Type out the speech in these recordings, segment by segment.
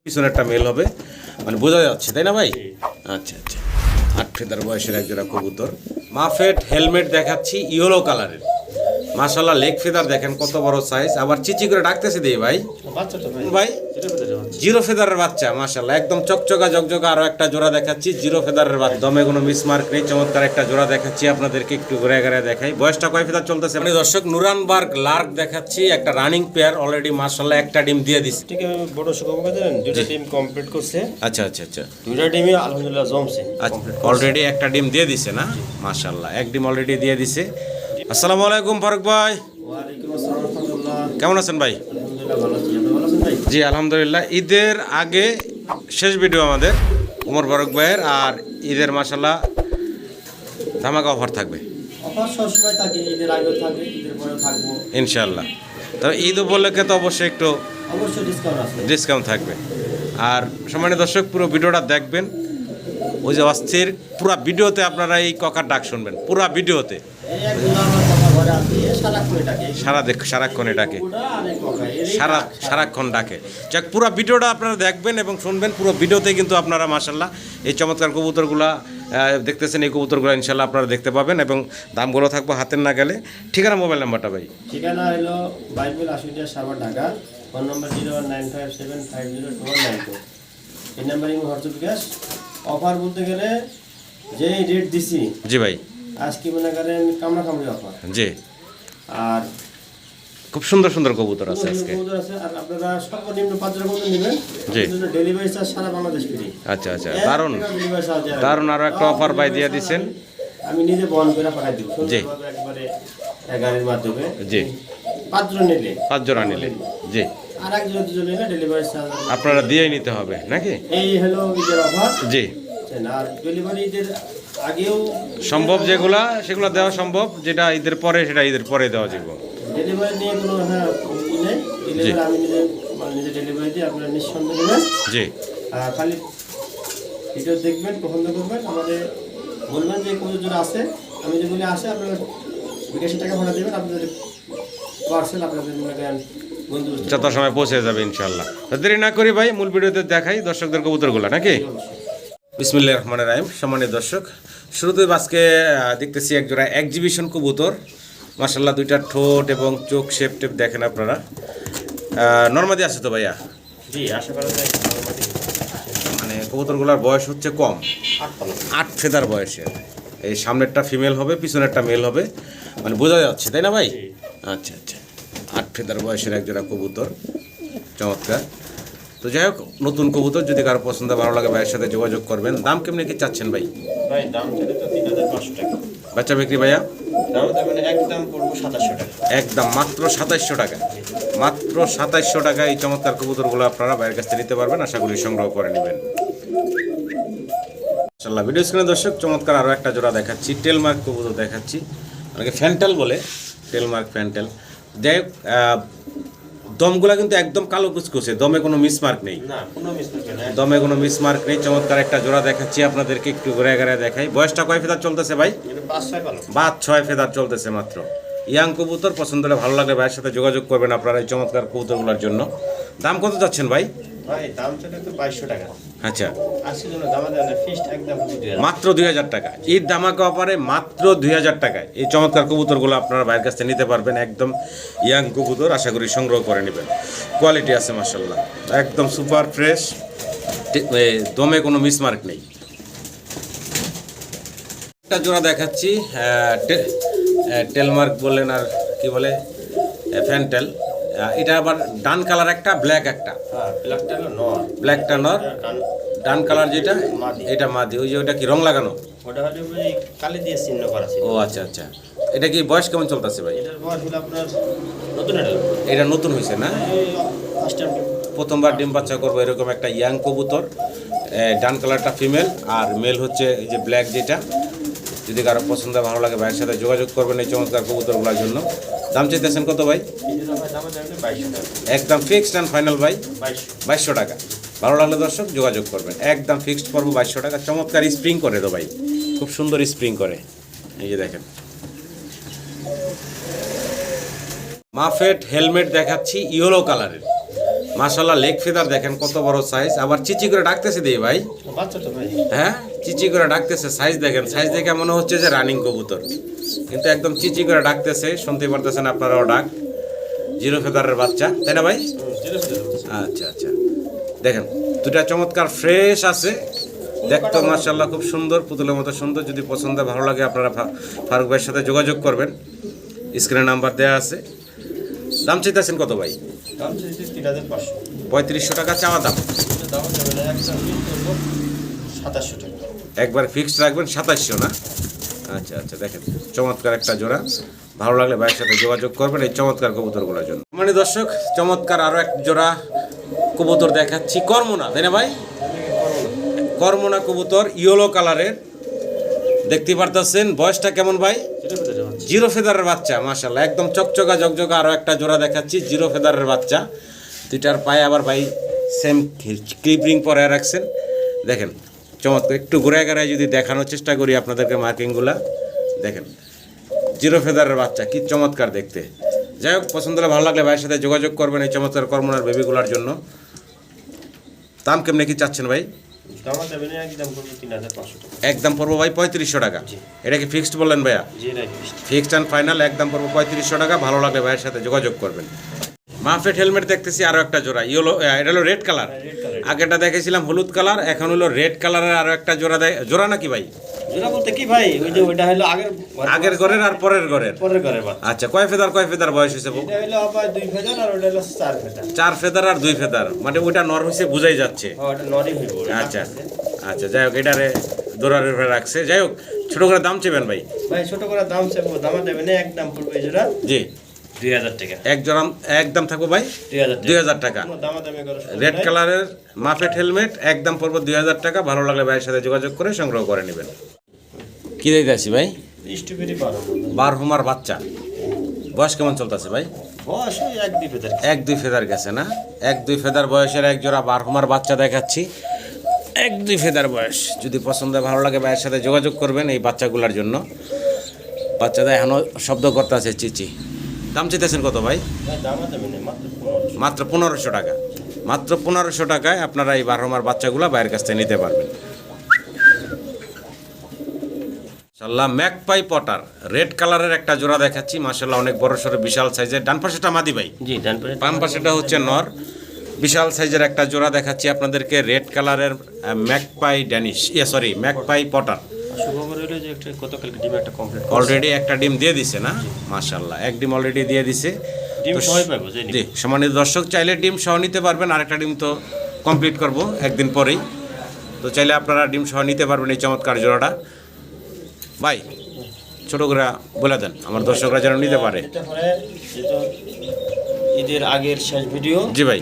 পিছনেরটা mail হবে, মানে বোঝা যাচ্ছে তাই না ভাই? আচ্ছা আচ্ছা, 8 ফেদার বয়সের একজোড়া কবুতর। মাফেট হেলমেট দেখাচ্ছি ইয়েলো কালারের, মাশাআল্লাহ। লেগ ফেদার দেখেন কত বড় সাইজ, আবার চিচি করে ডাকতেছে দিয়ে ভাই। ভাই জিরো ফেদারের বাচ্চা, মাশাআল্লাহ একদম চকচকা জকজকা। আরো একটা জোড়া দেখাচ্ছি জিরো ফেদারের বাচ্চা, দমে কোনো মিসমার্ক নেই। চমৎকার একটা জোড়া দেখাচ্ছি আপনাদেরকে, একটু ঘুরে ঘুরে দেখাই। বয়সটা কয় ফেদার চলতেছে মানে দর্শক? নুরানবার্গ লার্ক দেখাচ্ছি, একটা রানিং পেয়ার অলরেডি, মাশাআল্লাহ একটা ডিম দিয়ে দিচ্ছে। ঠিক আছে, বড় সুখবর দেন, দুইটা টিম কমপ্লিট করছে। আচ্ছা আচ্ছা আচ্ছা, দুইটা টিমই আলহামদুলিল্লাহ জমছে। আচ্ছা, অলরেডি একটা ডিম দিয়ে দিছে না? মাশাআল্লাহ, এক ডিম অলরেডি দিয়ে দিছে। আসসালামু আলাইকুম ফারুক ভাই। ওয়ালাইকুম আসসালাম রাহমাতুল্লাহ। কেমন আছেন ভাই? আলহামদুলিল্লাহ ভালো আছি, আপনি ভালো আছেন ভাই? জি আলহামদুলিল্লাহ। ঈদের আগে শেষ ভিডিও আমাদের ওমর ফারুক ভাইয়ের, আর ঈদের মাশাআল্লাহ ধামাকা অফার থাকবে। অফার সবসময় থাকে, ঈদের আগেও থাকবে, ঈদের পরেও থাকবো ইনশাআল্লাহ। তবে ঈদ উপলক্ষে তো অবশ্যই একটু অবশ্যই ডিসকাউন্ট আছে। ডিসকাউন্ট থাকবে। আর সম্মানিত দর্শক, পুরো ভিডিওটা দেখবেন, ওই যে অস্থির পুরো ভিডিওতে আপনারা এই ককার ডাক শুনবেন, পুরো ভিডিওতে এই একদম আমার কথা ঘরে আছে, সারাক্ষণ ডাকে, সারাক্ষণ ডাকে, ওটা আরেক কথা, এরই সারাক্ষণ ডাকে। যাক, পুরো ভিডিওটা আপনারা দেখবেন এবং শুনবেন। পুরো ভিডিওতে কিন্তু আপনারা মাশাআল্লাহ এই চমৎকার কবুতরগুলা দেখতেছেন, এই কবুতরগুলো ইনশাআল্লাহ আপনারা দেখতে পাবেন এবং দামগুলো থাকবে হাতের না গেলে। ঠিকানা, মোবাইল নাম্বারটা ভাই? ঠিকানা হলো বাইবেল আশুলিয়া সাভার ঢাকা, ফোন নম্বর 01957502192। এই নাম্বারে হোয়াটসঅ্যাপ গ্যাস। অফার বলতে গেলে যে রেট দিছি, জি ভাই, আজকে মনে করেন কামড়াকামড়ি অফার। জি, আর খুব সুন্দর সুন্দর কবুতর আছে আজকে। কবুতর আছে, আর আপনারা সর্বনিম্ন 5 জোড়া কবুতর নেবেন, জি। ডেলিভারি চার্জ সারা বাংলাদেশ ফ্রি। আচ্ছা আচ্ছা, দারুণ ডেলিভারি চার্জ দারুণ, আরও একটা অফার ভাই দিয়ে দিচ্ছেন। আমি নিজে বহন করে পাঠাই দিব জি। সুন্দরভাবে, একবারে গাড়ির মাধ্যমে। জি, 5 জোড়া নিলে 5 জোড়া নিলে, জি, আর 1 জোড়া 2 জোড়া নিলে ডেলিভারি চার্জ আপনারা দিয়েই নিতে হবে নাকি? এই হলো ঈদের অফার। জি, আর ডেলিভারি ঈদের আগেও সম্ভব যেগুলা সেগুলো দেওয়া সম্ভব, যেটা ঈদের পরে সেটা ঈদের পরে দেওয়া যাবে। ডেলিভারি নিয়ে কোনো ই নেই, ডেলিভারি আমি নিজে ডেলিভারি দিয়ে আপনারা নিঃসন্দেহে নেবেন। জি, আর খালি ভিডিও দেখবেন, পছন্দ করবেন, আমাদের বলবেন যে কোনো জোড়া আছে, আমি যেগুলি আসে আপনারা বিকাশে টাকা ভাড়া দেবেন, আপনাদের পার্সেল আপনাদের মনে করেন বন্ধু যত সময় পৌঁছে যাবে ইনশাআল্লাহ। তো দেরি না করি ভাই, মূল ভিডিওতে দেখাই দর্শকদের কবুতরগুলো নাকি? বিসমিল্লাহির রহমানির রহিম। সম্মানিত দর্শক, শুরুতে আজকে দেখতেছি এক জোড়া এক্সিবিশন কবুতর, মাশাআল্লাহ। দুইটা ঠোঁট এবং চোখ শেপ টেপ দেখেন আপনারা। নরমাদি আছে তো ভাইয়া? জি, আশা করা যায় মানে কবুতরগুলোর বয়স হচ্ছে কম, 8 ফেদার বয়সের। এই সামনেরটা ফিমেল হবে, পিছনেরটা মেল হবে, মানে বোঝা যাচ্ছে তাই না ভাই? আচ্ছা আচ্ছা, 8 ফেদার বয়সের একজোড়া কবুতর, চমৎকার। তো যাই হোক, নতুন কবুতর, যদি কারো পছন্দ ভালো লাগে ভাইয়ের সাথে যোগাযোগ করবেন। দাম কেমনি কি চাচ্ছেন ভাই? ভাই দাম চলে তো 3500 টাকা। বাচ্চা বিক্রি ভাইয়া? দাম তো মানে একদম পড়বো 2700 টাকা। একদম মাত্র 2700 টাকা, মাত্র 2700 টাকা এই চমৎকার কবুতরগুলো আপনারা ভাইয়ের কাছ থেকে নিতে পারবেন। আশা করি সংগ্রহ করে নেবেন ইনশাআল্লাহ। ভিডিও স্ক্রিনে দর্শক, চমৎকার আরও একটা জোড়া দেখাচ্ছি, টেলমার্ক কবুতর দেখাচ্ছি, অনেকে ফ্যান্টেল বলে, টেলমার্ক ফ্যান্টেল। যাই হোক, দমগুলা কিন্তু একদম কালো কুচকুচে, দমে কোনো মিসমার্ক নেই, না কোনো মিস্টেক নেই, দমে কোনো মিসমার্ক নেই। চমৎকার একটা জোড়া দেখাচ্ছি আপনাদেরকে, একটু ঘুরে ঘুরে দেখাই। বয়সটা কয় ফেদার চলতেছে ভাই? এটা 5-6 ভালো। 5-6 ফেদার চলতেছে মাত্র। ইয়াং কবুতর, পছন্দ হলে ভালো লাগে ভাইয়ের সাথে যোগাযোগ করবেন আপনারা এই চমৎকার কবুতরগুলোর জন্য। দাম কত যাচ্ছেন ভাই? ভাই দাম চলে তো 2200 টাকা। আচ্ছা, আজকের জন্য দাম দেন ফিক্সড একদম 2000। মাত্র 2000 টাকা, ঈদ ধামাকা অফারে মাত্র 2000 টাকায় এই চমৎকার কবুতরগুলো আপনারা ভাইয়ের কাছ থেকে নিতে পারবেন। একদম ইয়াং কবুতর, আশা করি সংগ্রহ করে নেবেন। কোয়ালিটি আছে মাশাআল্লাহ, একদম সুপার ফ্রেশ, দমে কোনো মিসমার্ক নেই। একটা জোড়া দেখাচ্ছি, টেলমার্ক বললেন আর কি বলে, ফ্যান্টেল। এটা আবার ডান কালার একটা, ব্ল্যাক একটা। হ্যাঁ, ব্ল্যাকটা হলো নর, ব্ল্যাকটা নর, ডান কালার যেটা এটা মাদি। ওই যে ওটা কি রং লাগানো? ওটা হলো ওই কালি দিয়ে চিহ্ন করা ছিল। ও আচ্ছা আচ্ছা, এটা কি বয়স কেমন চলতেছে ভাই? এটার বয়স হলো আপনার নতুন, এটা নতুন হয়েছে না? এই ফার্স্ট টাইম প্রথমবার ডিম বাচ্চা করবো এরকম একটা ইয়াং কবুতর। ডান কালারটা ফিমেল আর মেল হচ্ছে এই যে ব্ল্যাক যেটা। যদি কারো পছন্দ ভালো লাগে ভাইয়ের সাথে যোগাযোগ করবেন এই চমৎকার কবুতরগুলোর জন্য। দাম চাইতেছেন কত ভাই? দাম দেন 2200 টাকা। একদম ফিক্সড অ্যান্ড ফাইনাল ভাই 2200 টাকা। ভালো লাগলে দর্শক যোগাযোগ করবেন, একদম ফিক্সড পড়বো 2200 টাকা। চমৎকার স্প্রিং করে তো ভাই, খুব সুন্দর স্প্রিং করে, এই যে দেখেন। মাফেট হেলমেট দেখাচ্ছি ইয়েলো কালারের, মাশাআল্লাহ লেগ ফেদার দেখেন কত বড় সাইজ, আবার চিচি করে ডাকতেছে দিয়ে ভাই। বাচ্চা তো ভাই, হ্যাঁ চিচি করে ডাকতেছে, সাইজ দেখেন, সাইজ দেখে মনে হচ্ছে যে রানিং কবুতর, কিন্তু একদম চিচি করে ডাকতেছে, শুনতে পারতেছেন আপনারাও ডাক। জিরো ফেদারের বাচ্চা তাই না ভাই? আচ্ছা আচ্ছা, দেখেন দুটা চমৎকার ফ্রেশ আছে, দেখতে মাশাআল্লাহ খুব সুন্দর, পুতুলের মতো সুন্দর। যদি পছন্দ ভালো লাগে আপনারা ফারুক ভাইয়ের সাথে যোগাযোগ করবেন, স্ক্রিনে নাম্বার দেওয়া আছে। দাম চাইতেছেন কত ভাই? দাম চাইছি 3500। 3500 টাকা চাওয়া দাম, দাম যাবে না, একটা বিল করবো 2700 টাকা। একবার ফিক্সড রাখবেন 2700 না? আচ্ছা আচ্ছা, দেখেন চমৎকার একটা জোড়া, ভালো লাগলে ভাইয়ের সাথে যোগাযোগ করবেন এই চমৎকার কবুতরগুলোর জন্য। মানে দর্শক চমৎকার আরও এক জোড়া কবুতর দেখাচ্ছি, কর্মনা তাই না ভাই? কর্মনা কবুতর ইয়েলো কালারের, দেখতে পারতেছেন। বয়সটা কেমন ভাই? জিরো ফেদারের বাচ্চা, মাশাআল্লাহ একদম চকচকা জকজকা। আরও একটা জোড়া দেখাচ্ছি, জিরো ফেদারের বাচ্চা। দুইটার পায়ে আবার ভাই সেম ক্লিপ রিং পরে রাখছেন, দেখেন চমৎকার। একটু ঘুরে ঘুরায় যদি দেখানোর চেষ্টা করি আপনাদেরকে মার্কিংগুলা, দেখেন জিরো ফেদারের বাচ্চা, কি চমৎকার দেখতে। যাই হোক, পছন্দ হলে ভালো লাগলে ভাইয়ের সাথে যোগাযোগ করবেন এই চমৎকার কর্মনার বেবিগুলার জন্য। দাম কেমনে কি চাচ্ছেন ভাই? দাম যাবে না, একদম করবো 3500 টাকা। একদম পড়বো ভাই 3500 টাকা। এটা কি ফিক্সড বললেন ভাইয়া? জি রাইট। ফিক্সড অ্যান্ড ফাইনাল, একদম পড়বো 3500 টাকা। ভালো লাগলে ভাইয়ের সাথে যোগাযোগ করবেন। মাফেট হেলমেট দেখতেছি আরও একটা জোড়া, ইয়েলো, এটা হলো রেড কালার। আগেটা দেখেছিলাম হলুদ কালার, এখন হলো রেড কালারের আরও একটা জোড়া। জোড়া নাকি ভাই? জোড়া বলতে কি ভাই, ওই যে ওইটা হলো আগের ঘরের আর পরের ঘরের। পরের ঘরের বাচ্চা। আচ্ছা, কয় ফেদার বয়স হয়েছে? এটা হলো আবার 2 ফেদার আর ওটা হলো 4 ফেদার। 4 ফেদার আর 2 ফেদার, মানে ওইটা নর হয়েছে বোঝাই যাচ্ছে। ওটা নরি হইব। আচ্ছা আচ্ছা, যাই হোক এটারে দৌড়ারে রাখছে। যাই হোক, ছোট করে দাম চেবেন ভাই? ভাই ছোট করে দাম চাইবো, দাম দেবে না, একদম পড়বে এই জোড়া জি 2000 টাকা। এক জোড়া একদম থাকবো ভাই 2000 টাকা। রেড কালারের মাফেট হেলমেট একদম পড়বো 2000 টাকা। ভালো লাগলে ভাইয়ের সাথে যোগাযোগ করে সংগ্রহ করে নেবেন। কি দেখতেছি ভাই? স্ট্রবেরি বারহুমার বাচ্চা, বয়স কেমন চলতেছে ভাই? বয়স 1-2 ফেদার। 1-2 ফেদার গেছে না? 1-2 ফেদার বয়সের এক জোড়া বারহুমার বাচ্চা দেখাচ্ছি, 1-2 ফেদার বয়স। যদি পছন্দ ভালো লাগে ভাইয়ের সাথে যোগাযোগ করবেন এই বাচ্চাগুলোর জন্য। বাচ্চাদের এখনও শব্দ করতে আছে চিচি। দাম চাইতেছেন কত ভাই? মাত্র 1500 টাকা। মাত্র 1500 টাকায় আপনারা এই বারহুমার বাচ্চাগুলো বাইরের কাছ থেকে নিতে পারবেন। মাশাআল্লাহ ম্যাকপাই পটার রেড কালারের একটা জোড়া দেখাচ্ছি, মাশাআল্লাহ অনেক বড় সড়ো বিশাল সাইজের। ডান পাশেটা মাদি ভাই? জি ডান পাশে। বাম পাশেটা হচ্ছে নর। বিশাল সাইজের একটা জোড়া দেখাচ্ছি আপনাদেরকে, রেড কালারের ম্যাকপাই ড্যানিশ, ম্যাকপাই পটার। শুভবার হলো যে একটা গতকালকে ডিম একটা কমপ্লিট অলরেডি একটা ডিম দিয়ে দিছে না? মাশাআল্লাহ এক ডিম অলরেডি দিয়ে দিছে। ডিম সবাই পাবো জি, সম্মানিত দর্শক চাইলে ডিম সহ নিতে পারবেন। আরেকটা ডিম তো কমপ্লিট করব একদিন পরেই, তো চাইলে আপনারা ডিম সহ নিতে পারবেন এই চমৎকার জোড়াটা। ভাই ছোট করে বলে দেন আমার দর্শকরা যেন নিতে পারে। এটা পরে যেটা ঈদের আগের শেষ ভিডিও। জি ভাই।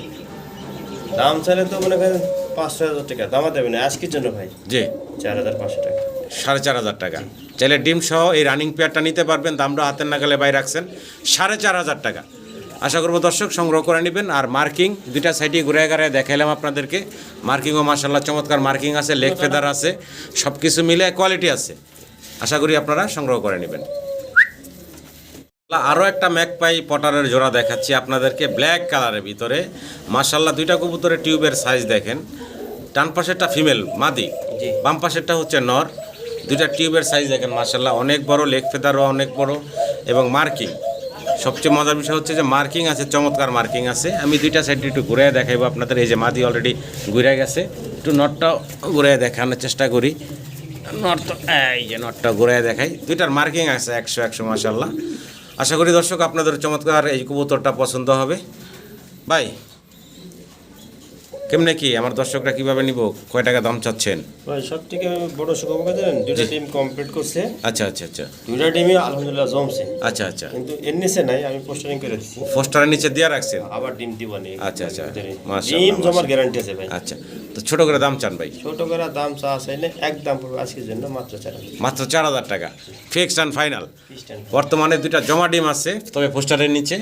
দাম চাইলে তো মনে করেন 5-6 টাকা, দাম দেবে না আজকের জন্য ভাই। জি 4500 টাকা। 4500 টাকা। চাইলে ডিম সহ এই রানিং পেয়ারটা নিতে পারবেন। দামটা হাতের নাগালে বাইরে রাখছেন 4500 টাকা। আশা করবো দর্শক সংগ্রহ করে নেবেন। আর মার্কিং দুইটা সাইডে ঘুরে ঘুরে দেখাইলাম আপনাদেরকে। মার্কিংও মাশাআল্লাহ চমৎকার মার্কিং আছে, লেগ ফেদার আছে, সব কিছু মিলে কোয়ালিটি আছে। আশা করি আপনারা সংগ্রহ করে নেবেন। আরও একটা ম্যাকপাই পটারের জোড়া দেখাচ্ছি আপনাদেরকে, ব্ল্যাক কালারের ভিতরে। মাশাআল্লাহ দুইটা কবুতরের টিউবের সাইজ দেখেন। ডান পাশেরটা ফিমেল মাদি, বাম পাশেরটা হচ্ছে নর। দুইটা টিউবের সাইজ দেখেন মাশাআল্লাহ অনেক বড়, লেগ ফেদারও অনেক বড় এবং মার্কিং। সবচেয়ে মজার বিষয় হচ্ছে যে মার্কিং আছে, চমৎকার মার্কিং আছে। আমি দুইটা সাইড একটু ঘুরে দেখাইবো আপনাদের। এই যে মাদি অলরেডি ঘুরে গেছে, একটু নটটাও ঘুরে দেখানোর চেষ্টা করি। নটটা এই যে নটটা ঘুরে দেখাই, দুইটার মার্কিং আছে 100 মাশাআল্লাহ। আশা করি দর্শক আপনাদের চমৎকার এই কবুতরটা পছন্দ হবে। ভাই কেমনে কি আমার দর্শকরা কিভাবে নিব, কয় টাকা দাম চাচ্ছেন? ভাই সবথেকে বড় সুখবর জানেন, দুইটা টিম কমপ্লিট করছে। আচ্ছা আচ্ছা আচ্ছা, দুইটা টিমই আলহামদুলিল্লাহ জমছে। আচ্ছা আচ্ছা, কিন্তু এর নিচে নাই, আমি পোস্টারিং করে দিচ্ছি। পোস্টারের নিচে দিয়ে রাখছেন? আবার ডিম দিব না। আচ্ছা আচ্ছা, ডিম জমার গ্যারান্টি আছে ভাই। আচ্ছা, তো ছোট করে দাম চান ভাই? ছোট করে দাম চা চাইলে একদম পড়বে আজকের জন্য মাত্র 4000। মাত্র 4000 টাকা ফিক্সড অ্যান্ড ফাইনাল। বর্তমানে দুইটা জমা ডিম আছে, তবে পোস্টারের নিচে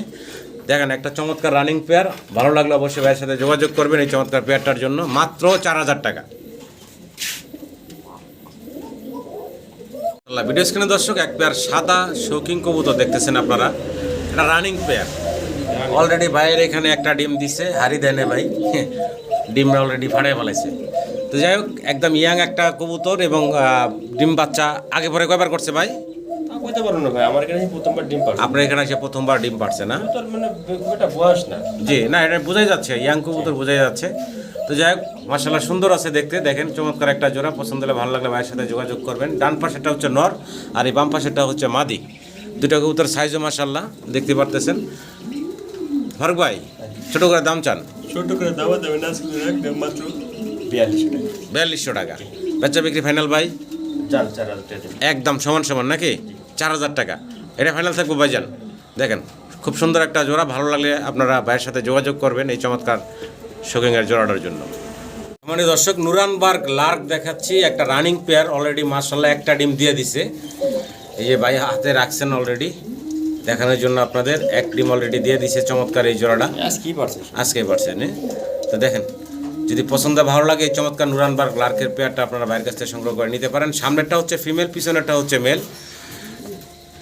দেখেন একটা চমৎকার রানিং পেয়ার। ভালো লাগলে অবশ্যই ভাইয়ের সাথে যোগাযোগ করবেন এই চমৎকার পেয়ারটার জন্য। মাত্র 4000 টাকা। ভিডিও স্ক্রিনে দর্শক এক পেয়ার সাদা শৌকিং কবুতর দেখতেছেন আপনারা, এটা রানিং পেয়ার। অলরেডি ভাইয়ের এখানে একটা ডিম দিছে, হারি দেনে ভাই ডিম অলরেডি ফাড়াই ফেলাইছে। তো যাই হোক, একদম ইয়াং একটা কবুতর এবং ডিম বাচ্চা আগে পরে কয়বার করছে ভাই? তা কইতে পারবো না ভাই, আমার এখানে প্রথমবার ডিম পারছে। আপনার এখানে এসে প্রথমবার ডিম পারছে না? তোর মানে খুব একটা বয়স না। জি না, এটা বোঝাই যাচ্ছে, ইয়াং কবুতর বোঝাই যাচ্ছে। তো যাই হোক, মাশাআল্লাহ সুন্দর আছে দেখতে, দেখেন চমৎকার একটা জোড়া। পছন্দ হলে ভালো লাগলে ভাইয়ের সাথে যোগাযোগ করবেন। ডান পাশেরটা হচ্ছে নর আর এই বাম পাশেরটা হচ্ছে মাদি। দুটো কবুতর সাইজও মাশাআল্লাহ দেখতে পারতেছেন। ফারুক ভাই, ছোট করে দাম চান? ছোট করে দাওয়া দেবেন না, শুধু একদম মাত্র 42 টাকা। 4200 টাকা। বেচা বিক্রি ফাইনাল ভাই? জান 4000 টাকা। একদম সমান সমান নাকি? 4000 টাকা এটা ফাইনাল থাকবো ভাইজান। দেখেন খুব সুন্দর একটা জোড়া, ভালো লাগলে আপনারা ভাইয়ের সাথে যোগাযোগ করবেন এই চমৎকার শোকিংয়ের জোড়াটার জন্য। মানে দর্শক, নুরানবার্গ লার্ক দেখাচ্ছি, একটা রানিং পেয়ার। অলরেডি মাশাআল্লাহ একটা ডিম দিয়ে দিছে। এই যে ভাই হাতে রাখছেন অলরেডি দেখানোর জন্য আপনাদের, এক ডিম অলরেডি দিয়ে দিছে। চমৎকার এই জোড়াটা আজকেই পারছেন। তো দেখেন, যদি পছন্দ ভালো লাগে এই চমৎকার নুরানবার্গ লার্কের পেয়ারটা আপনারা বাইরের কাছ থেকে সংগ্রহ করে নিতে পারেন। সামনেরটা হচ্ছে ফিমেল, পিছনেরটা হচ্ছে মেল।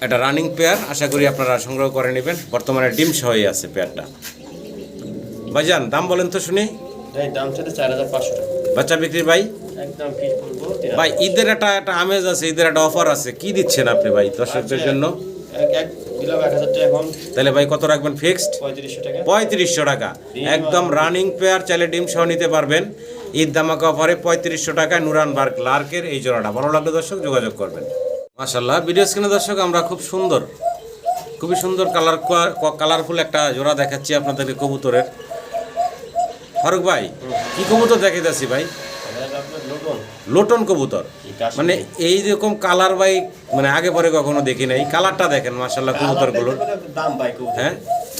এটা রানিং পেয়ার, আশা করি আপনারা সংগ্রহ করে নেবেন। বর্তমানে ডিম সহই আছে পেয়ারটা। ভাইজান দাম বলেন তো শুনি। দাম ছিল 4500 টাকা। বাচ্চা বিক্রি ভাই? একদম ফিক্স করবো। ভাই ঈদের একটা আমেজ আছে, ঈদের একটা অফার আছে, কি দিচ্ছেন আপনি ভাই দর্শকদের জন্য? এক দিলাম 1000 টাকা এখন। তাহলে ভাই কত রাখবেন ফিক্সড? 3500 টাকা। 3500 টাকা। একদম রানিং পেয়ার, চাইলে ডিম সহ নিতে পারবেন। ঈদ ধামাকা অফারে 3500 টাকায় নুরানবার্গ লার্কের এই জোড়াটা। ভালো লাগলে দর্শক যোগাযোগ করবেন। মাশাআল্লাহ, ভিডিও স্ক্রিনে দর্শক আমরা খুবই সুন্দর কালারফুল একটা জোড়া দেখাচ্ছি আপনাদেরকে কবুতরের। ফারুক ভাই, কি কবুতর দেখাইতেছি ভাই? লোটন কবুতর। মানে এই রকম কালার ভাই মানে আগে পরে কখনো দেখি নাই। কালারটা দেখেন মাশাআল্লাহ কবুতরগুলোর। হ্যাঁ,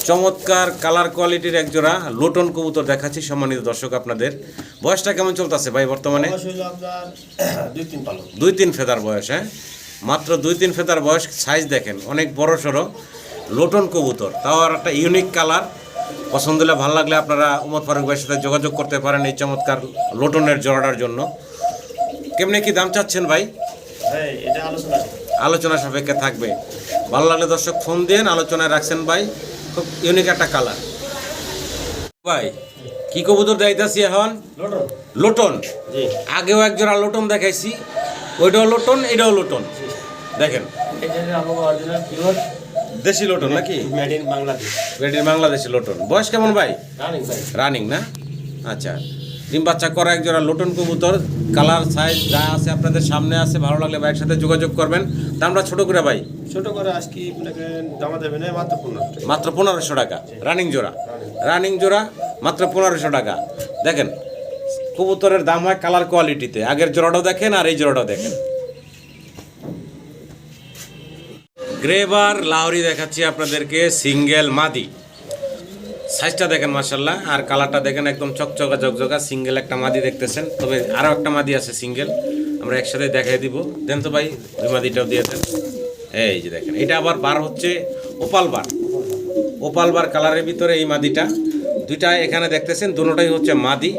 চমৎকার কালার কোয়ালিটির এক জোড়া লোটন কবুতর দেখাচ্ছি সম্মানিত দর্শক আপনাদের। বয়সটা কেমন চলতেছে ভাই বর্তমানে? 2-3 ফেদার বয়স। হ্যাঁ, মাত্র 2-3 ফেদার বয়স। সাইজ দেখেন অনেক বড় সড়ো লোটন কবুতর, তাও আর একটা ইউনিক কালার। পছন্দ হলে ভালো লাগলে আপনারা উমর ফারুক ভাইয়ের সাথে যোগাযোগ করতে পারেন এই চমৎকার লোটনের জোড়াটার জন্য। কেমনে কি দাম চাচ্ছেন ভাই? আলোচনা সাপেক্ষে থাকবে। ভালো লাগলে দর্শক ফোন দিন, আলোচনায় রাখছেন ভাই। খুব ইউনিক একটা কালার। ভাই কি কবুতর দেখাইতেছি এখন? লোটন। আগেও এক জোড়া লোটন দেখাইছি, ওইটাও লোটন, এটাও লোটন। দেখেন দেশি লোটন নাকি? Made in Bangladeshi lotion. বয়স কেমন ভাই? রানিং না? আচ্ছা, ডিম বাচ্চা করা এক জোড়া লোটন কবুতর। কালার সাইজ যা আছে আপনাদের সামনে আছে। ভালো লাগলে ভাইয়ের সাথে যোগাযোগ করবেন। দামটা ছোট করে ভাই? ছোট করে আজকে দাম দেবে না, মাত্র 1500 টাকা। রানিং জোড়া মাত্র 1500 টাকা। দেখেন কবুতরের দাম হয় কালার কোয়ালিটিতে। আগের জোড়াটাও দেখেন আর এই জোড়াটাও দেখেন। গ্রেবার লাহোরি দেখাচ্ছি আপনাদেরকে, সিঙ্গেল মাদি। সাইজটা দেখেন মাশাআল্লাহ, আর কালারটা দেখেন একদম চকচকা ঝকঝকা। সিঙ্গেল একটা মাদি দেখতেছেন, তবে আরও একটা মাদি আছে সিঙ্গেল, আমরা একসাথে দেখাই দিব। দেন তো ভাই ওই মাদিটাও দিয়ে দেন। এই যে দেখেন, এটা আবার বার হচ্ছে ওপাল বার কালারের ভিতরে এই মাদিটা। দুইটা এখানে দেখতেছেন, দুটোটাই হচ্ছে মাদি।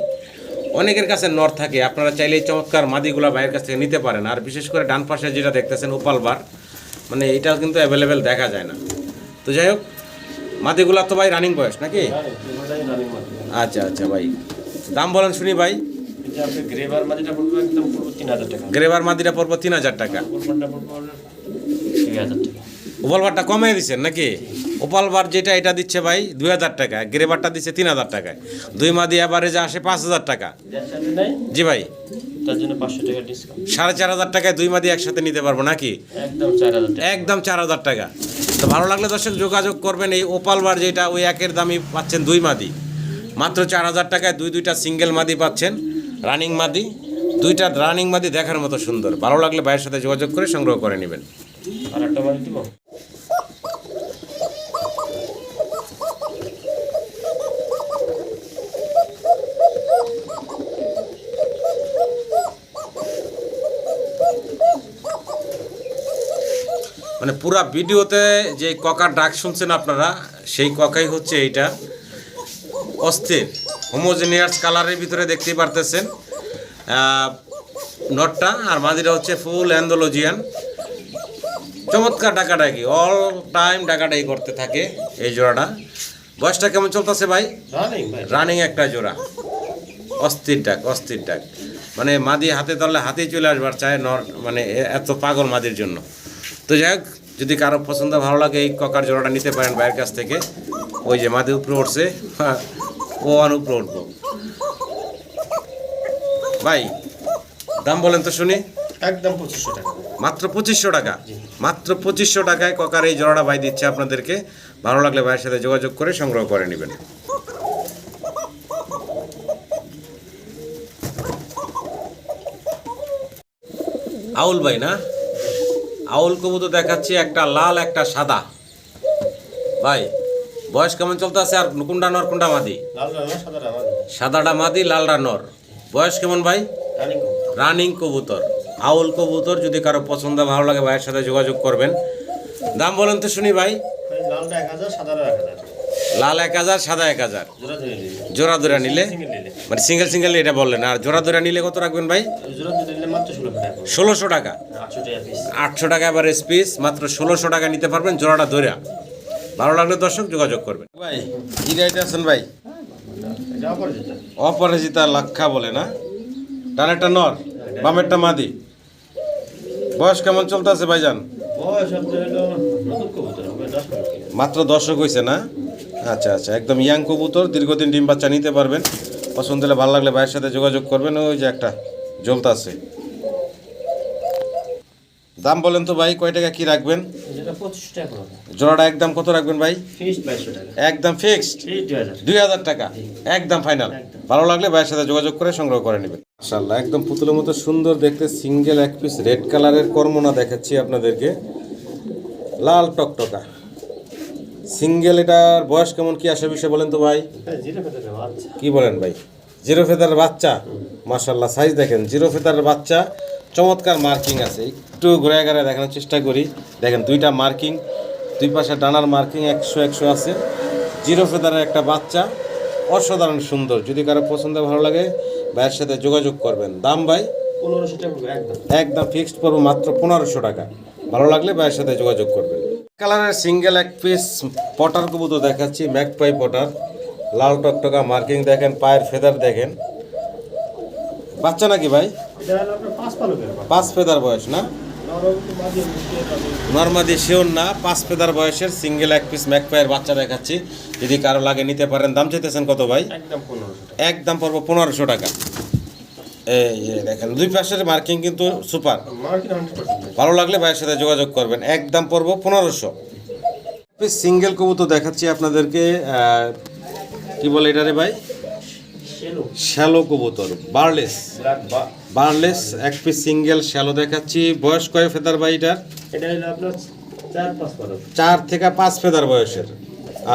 অনেকের কাছে নর থাকে, আপনারা চাইলে এই চমৎকার মাদিগুলা ভাইয়ের কাছ থেকে নিতে পারেন। আর বিশেষ করে ডান পাশে যেটা দেখতেছেন ওপাল বার, মানে এটা কিন্তু অ্যাভেলেবেল দেখা যায় না। তো যাই হোক, মাদিগুলা তো ভাই রানিং বয়স নাকি? আচ্ছা ভাই, দাম বলেন শুনি ভাই। গ্রেভার মাদিটা পড়বে একদম 3000 টাকা। গ্রেভার মাদিটা পড়বো 3000 টাকা। ওপালবারটা কমিয়ে দিচ্ছেন নাকি? ওপালবার যেটা এটা দিচ্ছে ভাই 2000 টাকা, গ্রেভারটা দিচ্ছে 3000 টাকায়। দুই মাদি অ্যাভারেজে আসে 5000 টাকা। জি ভাই, তার জন্য 500 টাকা ডিসকাউন্ট। 4500 টাকায় দুই মাদি একসাথে নিতে পারবো নাকি? একদম 4000 টাকা। তো ভালো লাগলে দর্শক যোগাযোগ করবেন। এই ওপালবার যেটা ওই একের দামই পাচ্ছেন দুই মাদি, মাত্র 4000 টাকায় দুইটা সিঙ্গেল মাদি পাচ্ছেন। রানিং মাদি, দুইটা রানিং মাদি দেখার মতো সুন্দর। ভালো লাগলে ভাইয়ের সাথে যোগাযোগ করে সংগ্রহ করে নেবেন। আর একটা মাদি দিব। মানে পুরা ভিডিওতে যে ককার ডাক শুনছেন আপনারা, সেই ককাই হচ্ছে এইটা। অস্থির হোমোজেনিয়াস কালারের ভিতরে দেখতেই পারতেছেন নটটা, আর মাদিটা হচ্ছে ফুল অ্যান্ডোলজিয়ান। চমৎকার ডাকাডাকি, অল টাইম ডাকাডাকি করতে থাকে এই জোড়াটা। বয়সটা কেমন চলতেছে ভাই? রানিং ভাই, রানিং একটা জোড়া, অস্থির ডাক, অস্থির ডাক। মানে মাদি হাতে ধরলে হাতেই চলে আসবার চায় নর, মানে এত পাগল মাদির জন্য। তো যাই হোক, যদি কারো পছন্দ ভালো লাগে এই ককার জোড়াটা নিতে পারেন ভাইয়ের কাছ থেকে। ওই যে মাদি উপরে উঠছে, ও উপরে উঠবো। ভাই দাম বলেন তো শুনি। একদম 2500 টাকা। মাত্র 2500 টাকা, মাত্র 2500 টাকায় ককার এই জোড়াটা ভাই দিচ্ছে আপনাদেরকে। ভালো লাগলে ভাইয়ের সাথে যোগাযোগ করে সংগ্রহ করে নেবেন। আউল ভাই না, আউল কবুতর দেখাচ্ছি, একটা লাল একটা সাদা। ভাই বয়স কেমন চলতেছে? আর কোনটা নর কোনটা মাদি? লাল না সাদা আমার সাদাটা মাদি, লালটা নর। বয়স কেমন ভাই? রানিং। রানিং কবুতর, আউল কবুতর। যদি কারো পছন্দ ভালো লাগে ভাইয়ের সাথে যোগাযোগ করবেন। দাম বলেন তো শুনি ভাই। লালটা 1000, সাদাটা 1000। লাল 1000, সাদা 1000। জোড়া ধরে নিলে, জোড়া ধরে নিলে সিঙ্গেল নিলে, মানে সিঙ্গেল সিঙ্গেল এটা বললেন। আর জোড়া ধরে নিলে কত রাখবেন ভাই? জোড়া ধরে নিলে মাত্র 1600 টাকা। 1600 টাকা, 800 টাকা পিস। 800 টাকা এবার পিস, মাত্র 1600 টাকা নিতে পারবেন জোড়াটা ধরে। ভালো লাগলে দর্শক যোগাযোগ করবেন। ভাই কি গাইতে আছেন ভাই? যাও করে যেটা। অপরাজিতা লাক্ষা বলে না? ডানেরটা নর, বামেরটা মাদি। বয়স কেমন চলতেছে ভাইজান? বয়স আপনার হলো নতুন কবুতর, হবে 10 মিনিট। মাত্র দর্শক হয়েছে না? আচ্ছা আচ্ছা, একদম ইয়াং কবুতর, দীর্ঘদিন ডিম বাচ্চা নিতে পারবেন। পছন্দ হলে ভালো লাগলে ভাইয়ের সাথে যোগাযোগ করবেন। ওই যে একটা জ্বলতা আছে। দাম বলেন তো ভাই, কয় টাকা কি রাখবেন? যেটা 2500 টাকা পড়বে। জোড়াটা একদম কত রাখবেন ভাই? ফিক্সড 2200 টাকা। একদম ফিক্সড 2000। 2000 টাকা, একদম ফাইনাল। ভালো লাগলে ভাইয়ের সাথে যোগাযোগ করে সংগ্রহ করে নেবেন। মাশাআল্লাহ, একদম পুতুলের মতো সুন্দর দেখতে সিঙ্গেল এক পিস রেড কালারের কর্মনা দেখাচ্ছি আপনাদেরকে, লাল টকটকা সিঙ্গেল। এটার বয়স কেমন কি আসে বিষয় বলেন তো ভাই? জিরো ফেদার বাচ্চা। কি বলেন ভাই? জিরো ফেদারের বাচ্চা, মাশাআল্লাহ সাইজ দেখেন। জিরো ফেদারের বাচ্চা, চমৎকার মার্কিং আছে। একটু ঘুরে ঘুরে দেখানোর চেষ্টা করি। দেখেন দুইটা মার্কিং, দুই পাশে ডানার মার্কিং 100 আছে। জিরো ফেদারের একটা বাচ্চা, অসাধারণ সুন্দর। যদি কারো পছন্দ ভালো লাগে ভাইয়ের সাথে যোগাযোগ করবেন। দাম ভাই 1500 টাকা পড়বে একদম। একদম ফিক্সড পড়বে মাত্র 1500 টাকা। ভালো লাগলে ভাইয়ের সাথে যোগাযোগ করবেন। কালারের সিঙ্গেল এক পিস পটার কবুতর দেখাচ্ছি, ম্যাকপাই পটার, লাল টকটকা মার্কিং দেখেন, পায়ের ফেদার দেখেন। বাচ্চা নাকি ভাই? এটা হলো আপনার 5 পালকের বাচ্চা। 5 ফেদার বয়স না? নরম তো মাঝে মিশিয়ে পাবে। নর্মাদি শিওর না, 5 ফেদার বয়সের সিঙ্গেল এক পিস ম্যাকপাইয়ের বাচ্চা দেখাচ্ছি। যদি কারো লাগে নিতে পারেন। দাম চাইতেছেন কত ভাই? একদম 1500 টাকা। একদম পড়বো 1500 টাকা। এই যে দেখেন দুই পাশের মার্কিং কিন্তু সুপার। মার্কেট 100%। ভালো লাগলে ভাইয়ের সাথে যোগাযোগ করবেন। একদম পড়বো 1500। সিঙ্গেল কবুতর দেখাচ্ছি আপনাদেরকে, কি বলে এটারে ভাই? শেলো। শ্যালো কবুতর, বার্লেস। ব্ল্যাক বা বার্লেস এক পিস সিঙ্গেল শ্যালো দেখাচ্ছি। বয়স কয় ফেদার ভাই এটার? এটা হলো আপনার 4-5 পালক। 4 থেকে 5 ফেদার বয়সের।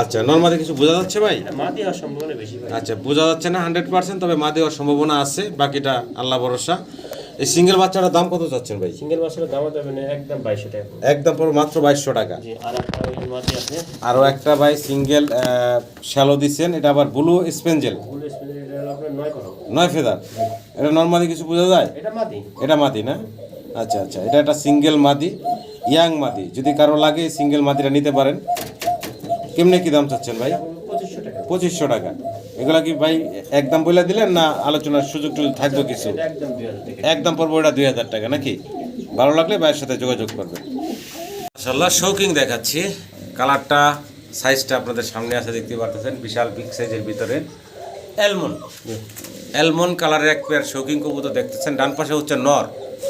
আচ্ছা, নর্মালি কিছু বোঝা যাচ্ছে ভাই? এটা মাটি হওয়ার সম্ভাবনা বেশি ভাই। আচ্ছা, বোঝা যাচ্ছে না 100%, তবে মা দেওয়ার সম্ভাবনা আছে, বাকিটা আল্লাহ ভরসা। এই সিঙ্গেল বাচ্চাটার দাম কত চাচ্ছেন ভাই? সিঙ্গেল বাচ্চার দাম হবে না একদম 2200 টাকা পড়বে। একদম পড়বে মাত্র 2200 টাকা। জি, আর একটা ওই মাটি আছে। আরও একটা ভাই সিঙ্গেল শ্যালো দিচ্ছেন, এটা আবার ব্লু স্পেঞ্জেল, ফুল স্পেস এটা হলো আপনার 9 পালক। 9 ফেদার। এটা নর্মালি কিছু বোঝা যায়? এটা মাটি। এটা মাদি না? আচ্ছা আচ্ছা, এটা একটা সিঙ্গেল মাদি, ইয়াং মাদি। যদি কারো লাগে সিঙ্গেল মাদিটা নিতে পারেন। কেমনে কি দাম চাচ্ছেন ভাই? 2500 টাকা। 2500 টাকা। এগুলা কি ভাই একদম বলে দিলেন না আলোচনার সুযোগ টুযোগ থাকবে কিছু? এটা একদম 2000 টাকা। একদম পড়বো এটা 2000 টাকা নাকি? ভালো লাগলে ভাইয়ের সাথে যোগাযোগ করবেন। মাশাআল্লাহ, শৌকিং দেখাচ্ছি। কালারটা সাইজটা আপনাদের সামনে আছে, দেখতে পারতেছেন, বিশাল বিগ সাইজের ভিতরে অ্যালমন্ড, অ্যালমন্ড কালারের এক পেয়ার শৌকিং কবুতর দেখতেছেন। ডান পাশে হচ্ছে নর,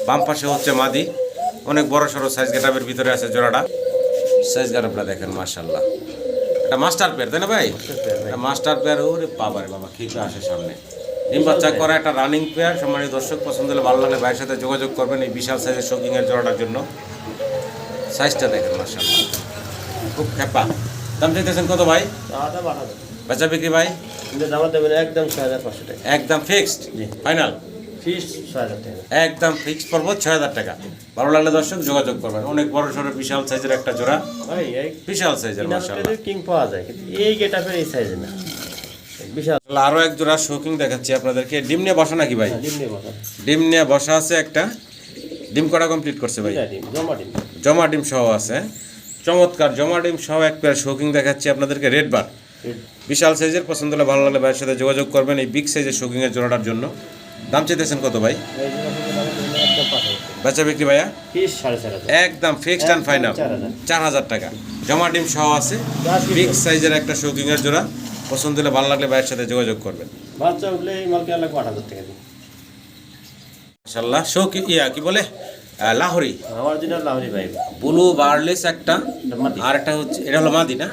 বাম পাশে হচ্ছে মাদি। অনেক বড় সড়ো সাইজ গেটাপের ভিতরে আছে জোড়াটা। সাইজ গেটাপটা দেখেন, মাশাআল্লাহ। এটা মাস্টার পেয়ার তাই না ভাই? এটা মাস্টার পেয়ার। ওরে বাবা রে বাবা, খিপে আসে সামনে। ডিম বাচ্চা করা একটা রানিং পেয়ার। সম্মানিত দর্শক, পছন্দ হলে ভালো লাগলে ভাইয়ের সাথে যোগাযোগ করবেন এই বিশাল সাইজের শৌকিংয়ের জোড়াটার জন্য। সাইজটা দেখেন, মাশাআল্লাহ, খুব খেপা। দাম চাইতেছেন কত ভাই? আটা বাড়াবে। বেচা বিক্রি ভাই? কিন্তু দাম দেবেন একদম 6500 টাকা। একদম ফিক্সড ফাইনাল? ফিক্সড 6000 টাকা। একদম ফিক্সড পড়বো 6000 টাকা। ভালো লাগলে দর্শক যোগাযোগ করবেন। অনেক বড় সড়ো বিশাল সাইজের একটা জোড়া, ভাই এই বিশাল সাইজের, মাশাআল্লাহ। কিং পাওয়া যায় কিন্তু এই গেটআপের এই সাইজে না। বিশাল। আরো এক জোড়া শৌকিং দেখাচ্ছি আপনাদেরকে। ডিম নিয়ে বসা নাকি ভাই? ডিম নিয়ে বসা। ডিম নিয়ে বসা আছে একটা। ডিম করা কমপ্লিট করছে ভাই? ডিম জমা ডিম। জমা ডিম সহ আছে। চমৎকার জমা ডিম সহ এক পেয়ার শৌকিং দেখাচ্ছি আপনাদেরকে। রেড বার বিশাল সাইজের, পছন্দ হলে ভালো লাগলে ভাইয়ের সাথে যোগাযোগ করবেন এই বিগ সাইজের শৌখিনের জোড়াটার জন্য। দাম চাইতেছেন কত ভাই? বেচা বিক্রি ভাইয়া পিস 4.5 একদম ফিক্সড অ্যান্ড ফাইনাল 4,000 টাকা, জমা ডিম সহ আছে। বিগ সাইজের একটা শৌখিনের জোড়া, পছন্দ হলে ভালো লাগলে ভাইয়ের সাথে যোগাযোগ করবেন। বাচ্চা উঠলে এই মালকে লাগবে 8,000 টাকা দিই। মাশাআল্লাহ শৌকি কি বলে লাহোরি অরিজিনাল লাহোরি ভাই, ব্লু বার্লেস একটা, মাদি। আর একটা হচ্ছে এটা হলো মাদি না,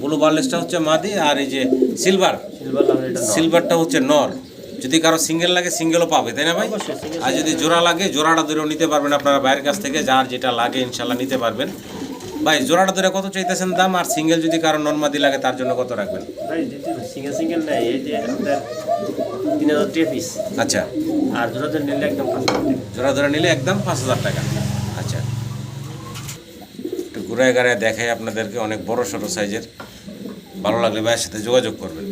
ব্লু বার্লেসটা হচ্ছে মাদি, আর এই যে সিলভার সিলভার লাহোরিটা নর। সিলভারটা হচ্ছে নর। যদি কারো সিঙ্গেল লাগে সিঙ্গেলও পাবে, তাই না ভাই? অবশ্যই single আর যদি জোড়া লাগে জোড়াটা ধরেও নিতে পারবেন আপনারা বাইরের কাছ থেকে, যার যেটা লাগে ইনশাল্লাহ নিতে পারবেন। ভাই জোড়াটা ধরে কত চাইতেছেন দাম? আর সিঙ্গেল যদি কারো নর্মাদি লাগে তার জন্য কত রাখবেন? ভাই সিঙ্গেল সিঙ্গেল নাই, এই যে আমাদের 3,000 টাকা পিস, আচ্ছা, আর জোড়া ধরে নিলে একদম 5,000 টাকা। জোড়া ধরে নিলে একদম 5,000 টাকা। আচ্ছা, একটু ঘুরায় গাড়ায় দেখাই আপনাদেরকে, অনেক বড় সড়ো সাইজের। ভালো লাগলে ভাইয়ের সাথে যোগাযোগ করবেন।